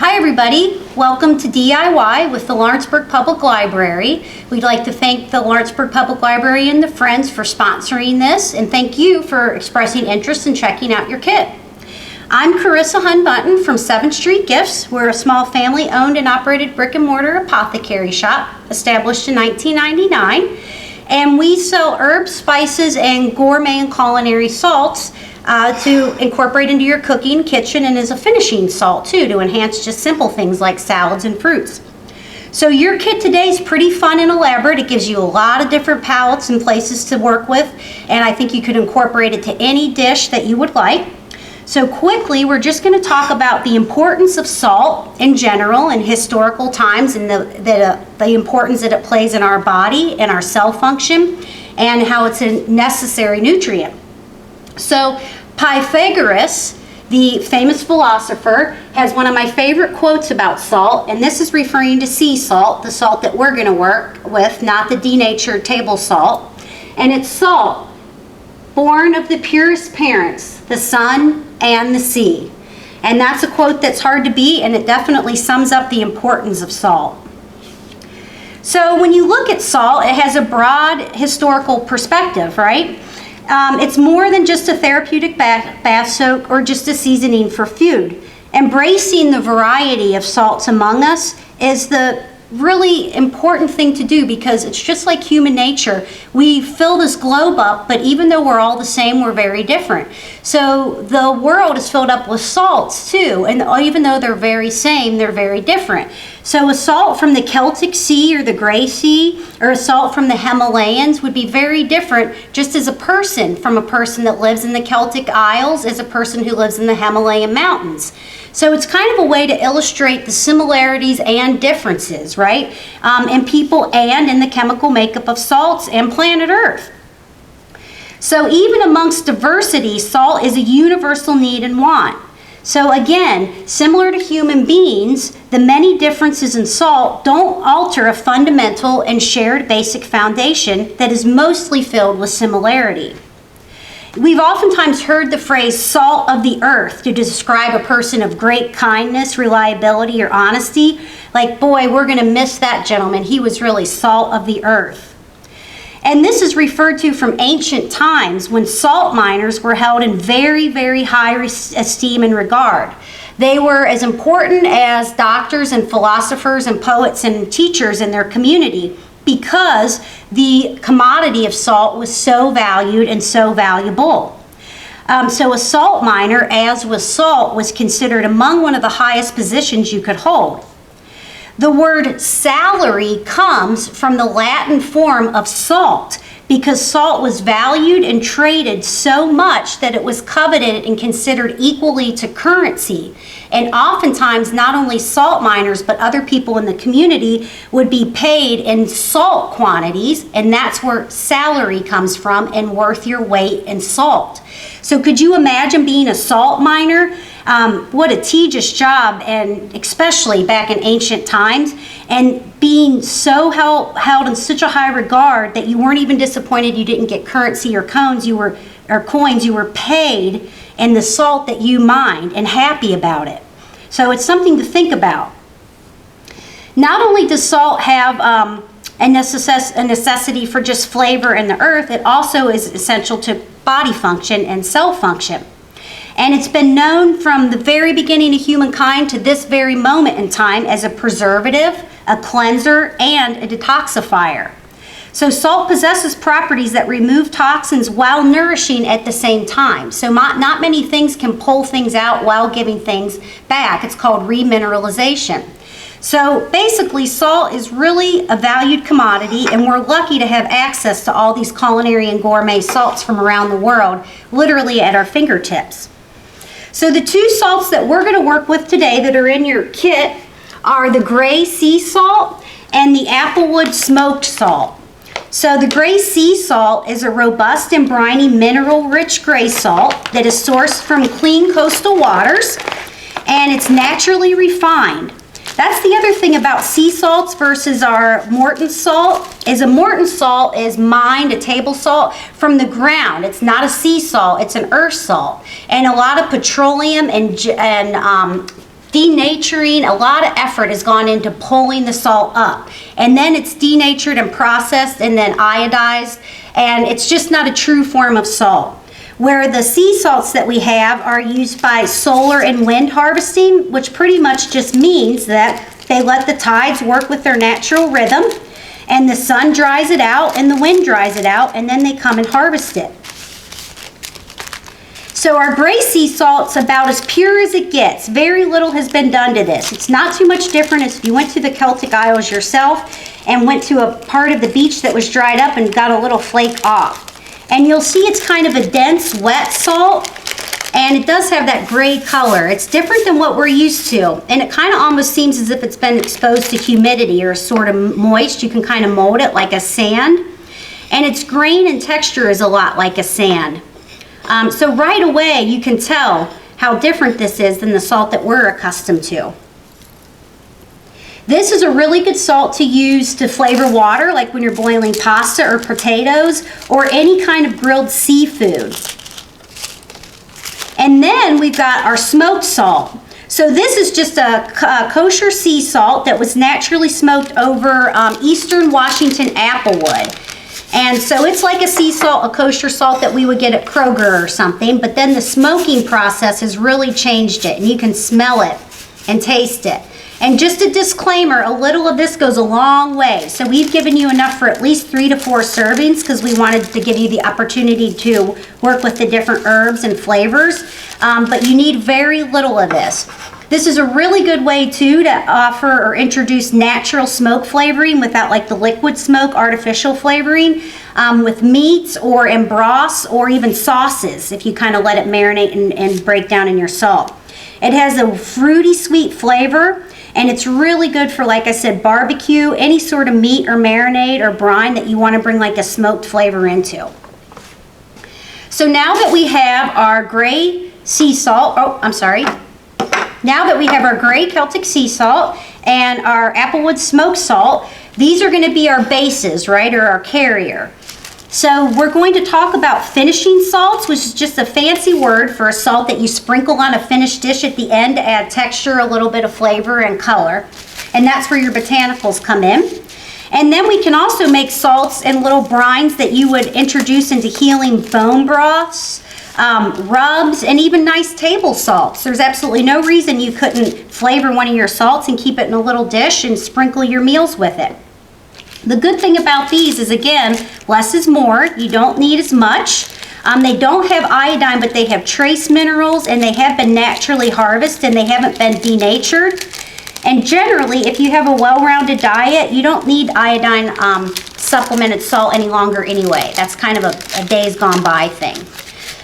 Hi everybody, welcome to DIY with the Lawrenceburg Public Library. We'd like to thank the Lawrenceburg Public Library and the Friends for sponsoring this, and thank you for expressing interest in checking out your kit. I'm Carissa Hunbutton from 7th Street Gifts. We're a small family-owned and operated brick-and-mortar apothecary shop established in 1999, and we sell herbs, spices, and gourmet and culinary salts to incorporate into your cooking kitchen, and as a finishing salt too, to enhance just simple things like salads and fruits. So your kit today is pretty fun and elaborate. It gives you a lot of different palettes and places to work with, and I think you could incorporate it to any dish that you would like. So quickly, we're just going to talk about the importance of salt in general in historical times, and the importance that it plays in our body and our cell function, and how it's a necessary nutrient. So Pythagoras, the famous philosopher, has one of my favorite quotes about salt, and this is referring to sea salt, the salt that we're going to work with, not the denatured table salt. And it's salt, born of the purest parents, the sun and the sea. And that's a quote that's hard to beat, and it definitely sums up the importance of salt. So when you look at salt, it has a broad historical perspective, right? It's more than just a therapeutic bath soak or just a seasoning for food. Embracing the variety of salts among us is the really important thing to do, because it's just like human nature. We fill this globe up, but even though we're all the same, we're very different. So the world is filled up with salts too, and even though they're very same, they're very different. So a salt from the Celtic Sea or the Gray Sea, or a salt from the Himalayas would be very different, just as a person from a person that lives in the Celtic Isles as a person who lives in the Himalayan mountains. So it's kind of a way to illustrate the similarities and differences, right? In people and in the chemical makeup of salts and planet Earth. So even amongst diversity, salt is a universal need and want. So again, similar to human beings, the many differences in salt don't alter a fundamental and shared basic foundation that is mostly filled with similarity. We've oftentimes heard the phrase salt of the earth to describe a person of great kindness, reliability, or honesty. Like, boy, we're going to miss that gentleman. He was really salt of the earth. And this is referred to from ancient times when salt miners were held in very, very high esteem and regard. They were as important as doctors and philosophers and poets and teachers in their community, because the commodity of salt was so valued and so valuable. So a salt miner, as with salt, was considered among one of the highest positions you could hold. The word salary comes from the Latin form of salt, because salt was valued and traded so much that it was coveted and considered equally to currency. And oftentimes, not only salt miners, but other people in the community would be paid in salt quantities, and that's where salary comes from, and worth your weight in salt. So could you imagine being a salt miner? What a tedious job, and especially back in ancient times, and being so held in such a high regard that you weren't even disappointed you didn't get currency or coins. You were paid in the salt that you mined, and happy about it. So it's something to think about. Not only does salt have a necessity for just flavor in the earth, it also is essential to body function and cell function. And it's been known from the very beginning of humankind to this very moment in time as a preservative, a cleanser, and a detoxifier. So salt possesses properties that remove toxins while nourishing at the same time. So not many things can pull things out while giving things back. It's called remineralization. So basically, salt is really a valued commodity, and we're lucky to have access to all these culinary and gourmet salts from around the world, literally at our fingertips. So the two salts that we're going to work with today that are in your kit are the Gray Sea salt and the Applewood smoked salt. So the Gray Sea salt is a robust and briny mineral-rich gray salt that is sourced from clean coastal waters, and it's naturally refined. That's the other thing about sea salts versus our Morton salt, is a Morton salt is mined, a table salt, from the ground. It's not a sea salt, it's an earth salt. And a lot of petroleum and denaturing, a lot of effort has gone into pulling the salt up. And then it's denatured and processed and then iodized, and it's just not a true form of salt. Where the sea salts that we have are used by solar and wind harvesting, which pretty much just means that they let the tides work with their natural rhythm, and the sun dries it out and the wind dries it out, and then they come and harvest it. So our gray sea salt's about as pure as it gets. Very little has been done to this. It's not too much different as if you went to the Celtic Isles yourself and went to a part of the beach that was dried up and got a little flake off. And you'll see it's kind of a dense, wet salt, and it does have that gray color. It's different than what we're used to, and it kind of almost seems as if it's been exposed to humidity or sort of moist. You can kind of mold it like a sand, and its grain and texture is a lot like a sand. So right away you can tell how different this is than the salt that we're accustomed to. This is a really good salt to use to flavor water, like when you're boiling pasta or potatoes or any kind of grilled seafood. And then we've got our smoked salt. So this is just a kosher sea salt that was naturally smoked over eastern Washington applewood. And so it's like a sea salt, a kosher salt that we would get at Kroger or something, but then the smoking process has really changed it, and you can smell it and taste it. And just a disclaimer, a little of this goes a long way. So we've given you enough for at least 3 to 4 servings because we wanted to give you the opportunity to work with the different herbs and flavors. But you need very little of this. This is a really good way too to offer or introduce natural smoke flavoring without like the liquid smoke, artificial flavoring with meats or in broths or even sauces if you kind of let it marinate and break down in your salt. It has a fruity sweet flavor. And it's really good for, like I said, barbecue, any sort of meat or marinade or brine that you want to bring like a smoked flavor into. So now that we have our gray sea salt, now that we have our gray Celtic sea salt and our applewood smoked salt, these are going to be our bases, right, or our carrier. So we're going to talk about finishing salts, which is just a fancy word for a salt that you sprinkle on a finished dish at the end to add texture, a little bit of flavor and color. And that's where your botanicals come in. And then we can also make salts and little brines that you would introduce into healing bone broths, rubs, and even nice table salts. There's absolutely no reason you couldn't flavor one of your salts and keep it in a little dish and sprinkle your meals with it. The good thing about these is, again, less is more. You don't need as much. They don't have iodine, but they have trace minerals, and they have been naturally harvested, and they haven't been denatured. And generally, if you have a well-rounded diet, you don't need iodine supplemented salt any longer anyway. That's kind of a days gone by thing.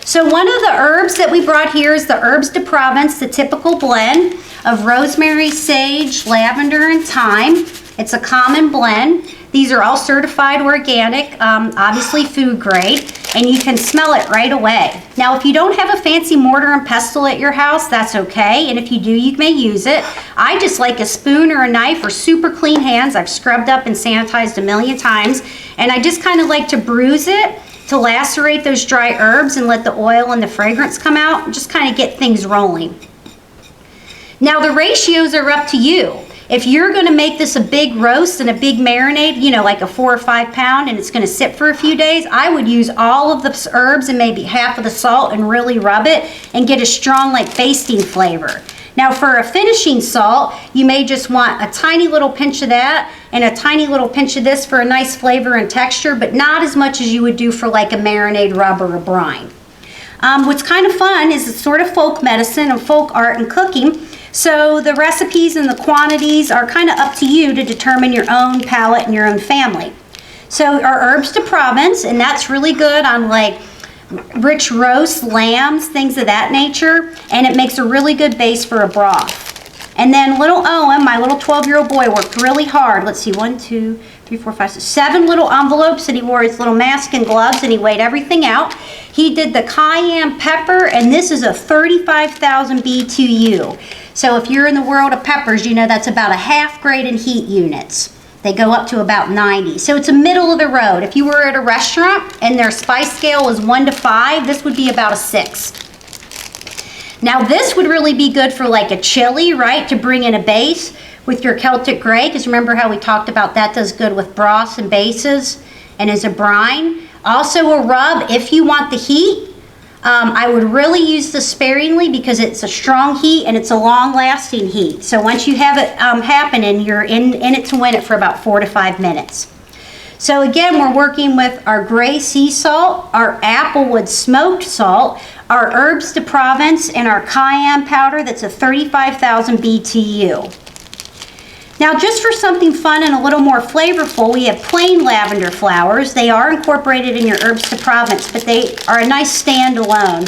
So one of the herbs that we brought here is the Herbes de Provence, the typical blend of rosemary, sage, lavender, and thyme. It's a common blend. These are all certified organic, obviously food grade, and you can smell it right away. Now, if you don't have a fancy mortar and pestle at your house, that's okay, and if you do, you may use it. I just like a spoon or a knife or super clean hands. I've scrubbed up and sanitized a million times, and I just kind of like to bruise it to lacerate those dry herbs and let the oil and the fragrance come out and just kind of get things rolling. Now, the ratios are up to you. If you're going to make this a big roast and a big marinade, you know, like a 4 or 5 pound, and it's going to sit for a few days, I would use all of the herbs and maybe half of the salt and really rub it and get a strong like basting flavor. Now for a finishing salt, you may just want a tiny little pinch of that and a tiny little pinch of this for a nice flavor and texture, but not as much as you would do for like a marinade rub or a brine. What's kind of fun is it's sort of folk medicine and folk art and cooking. So the recipes and the quantities are kind of up to you to determine your own palate and your own family. So our Herbes de Provence, and that's really good on like rich roast, lambs, things of that nature, and it makes a really good base for a broth. And then little Owen, my little 12-year-old boy, worked really hard. Let's see, 1, 2, 3, 4, 5, 6, 7 little envelopes, and he wore his little mask and gloves, and he weighed everything out. He did the cayenne pepper, and this is a 35,000 BTU. So if you're in the world of peppers, you know that's about a half grade in heat units. They go up to about 90. So it's a middle of the road. If you were at a restaurant and their spice scale was 1 to 5, this would be about a 6. Now this would really be good for like a chili, right? To bring in a base with your Celtic Grey, because remember how we talked about that does good with broths and bases and as a brine. Also a rub if you want the heat. I would really use this sparingly because it's a strong heat and it's a long-lasting heat. So once you have it happening, you're in it to win it for about 4 to 5 minutes. So again, we're working with our gray sea salt, our applewood smoked salt, our herbs de Provence, and our cayenne powder that's a 35,000 BTU. Now just for something fun and a little more flavorful, we have plain lavender flowers. They are incorporated in your herbs de Provence, but they are a nice standalone.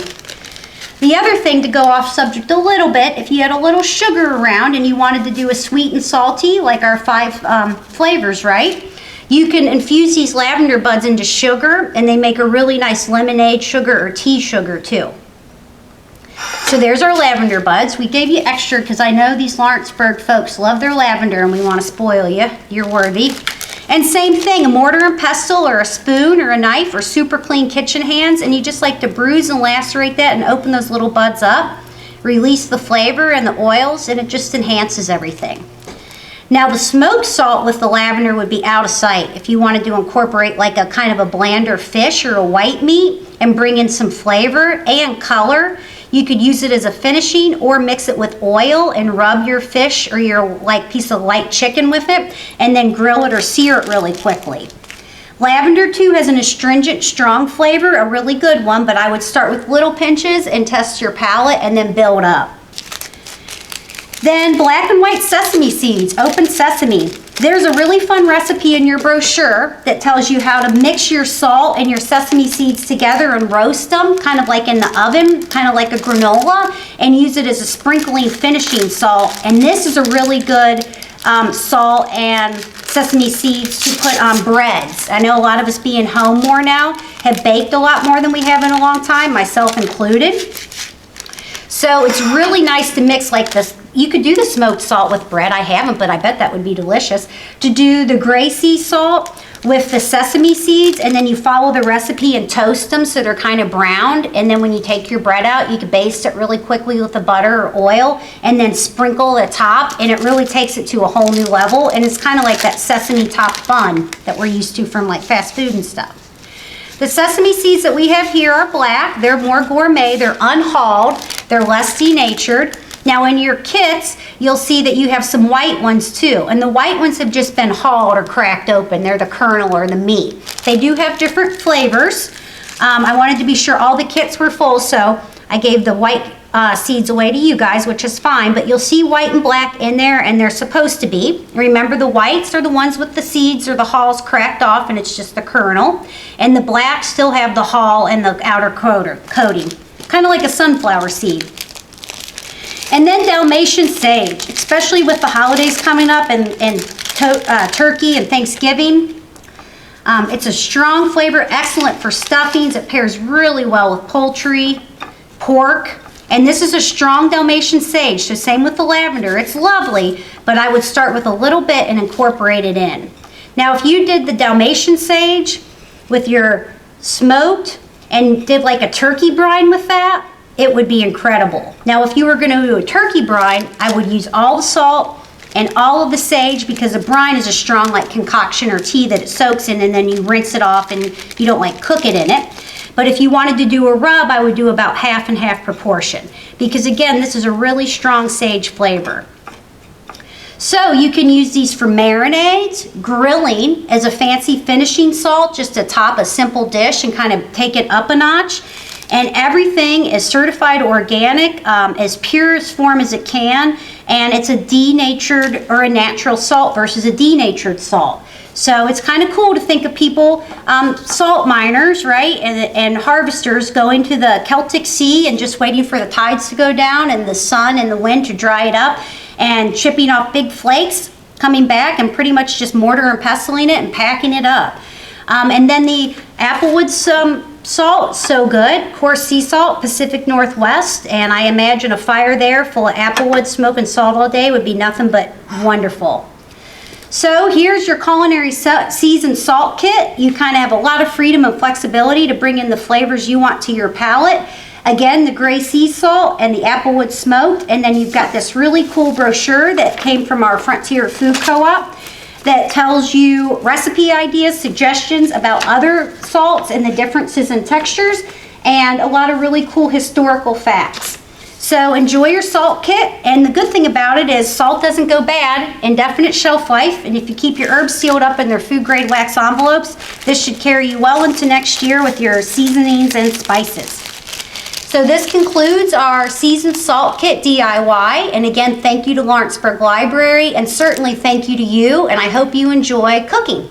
The other thing, to go off subject a little bit, if you had a little sugar around and you wanted to do a sweet and salty, like our 5 flavors, right? You can infuse these lavender buds into sugar, and they make a really nice lemonade sugar or tea sugar too. So there's our lavender buds. We gave you extra because I know these Lawrenceburg folks love their lavender and we want to spoil you. You're worthy. And same thing, a mortar and pestle or a spoon or a knife or super clean kitchen hands, and you just like to bruise and lacerate that and open those little buds up, release the flavor and the oils, and it just enhances everything. Now the smoked salt with the lavender would be out of sight if you wanted to incorporate like a kind of a blander fish or a white meat and bring in some flavor and color. You could use it as a finishing or mix it with oil and rub your fish or your like piece of light chicken with it and then grill it or sear it really quickly. Lavender too has an astringent, strong flavor, a really good one, but I would start with little pinches and test your palate and then build up. Then black and white sesame seeds, open sesame. There's a really fun recipe in your brochure that tells you how to mix your salt and your sesame seeds together and roast them, kind of like in the oven, kind of like a granola, and use it as a sprinkling finishing salt. And this is a really good salt and sesame seeds to put on breads. I know a lot of us being home more now have baked a lot more than we have in a long time, myself included. So it's really nice to mix like this. You could do the smoked salt with bread. I haven't, but I bet that would be delicious. To do the gray sea salt with the sesame seeds, and then you follow the recipe and toast them so they're kind of browned. And then when you take your bread out, you can baste it really quickly with the butter or oil and then sprinkle the top, and it really takes it to a whole new level. And it's kind of like that sesame top bun that we're used to from like fast food and stuff. The sesame seeds that we have here are black. They're more gourmet. They're unhulled. They're less denatured. Now in your kits, you'll see that you have some white ones too. And the white ones have just been hulled or cracked open. They're the kernel or the meat. They do have different flavors. I wanted to be sure all the kits were full, so I gave the white seeds away to you guys, which is fine. But you'll see white and black in there, and they're supposed to be. Remember, the whites are the ones with the seeds or the hulls cracked off, and it's just the kernel. And the blacks still have the hull and the outer coating. Kind of like a sunflower seed. And then Dalmatian sage, especially with the holidays coming up and turkey and Thanksgiving. It's a strong flavor, excellent for stuffings. It pairs really well with poultry, pork. And this is a strong Dalmatian sage, so same with the lavender. It's lovely, but I would start with a little bit and incorporate it in. Now, if you did the Dalmatian sage with your smoked and did like a turkey brine with that, it would be incredible. Now, if you were going to do a turkey brine, I would use all the salt and all of the sage, because a brine is a strong like concoction or tea that it soaks in, and then you rinse it off and you don't like cook it in it. But if you wanted to do a rub, I would do about half and half proportion, because again, this is a really strong sage flavor. So you can use these for marinades, grilling as a fancy finishing salt, just to top a simple dish and kind of take it up a notch. And everything is certified organic, as pure as form as it can, and it's a denatured or a natural salt versus a denatured salt. So it's kind of cool to think of people, salt miners, right, and harvesters going to the Celtic Sea and just waiting for the tides to go down and the sun and the wind to dry it up, and chipping off big flakes, coming back and pretty much just mortar and pestling it and packing it up. And then the applewood salt, so good, coarse sea salt, Pacific Northwest, and I imagine a fire there full of applewood smoking salt all day would be nothing but wonderful. So here's your culinary seasoned salt kit. You kind of have a lot of freedom and flexibility to bring in the flavors you want to your palate. Again, the gray sea salt and the applewood smoked, and then you've got this really cool brochure that came from our Frontier Food Co-op that tells you recipe ideas, suggestions about other salts and the differences in textures, and a lot of really cool historical facts. So enjoy your salt kit, and the good thing about it is salt doesn't go bad, indefinite shelf life, and if you keep your herbs sealed up in their food grade wax envelopes, this should carry you well into next year with your seasonings and spices. So this concludes our seasoned salt kit DIY, and again, thank you to Lawrenceburg Library, and certainly thank you to you, and I hope you enjoy cooking.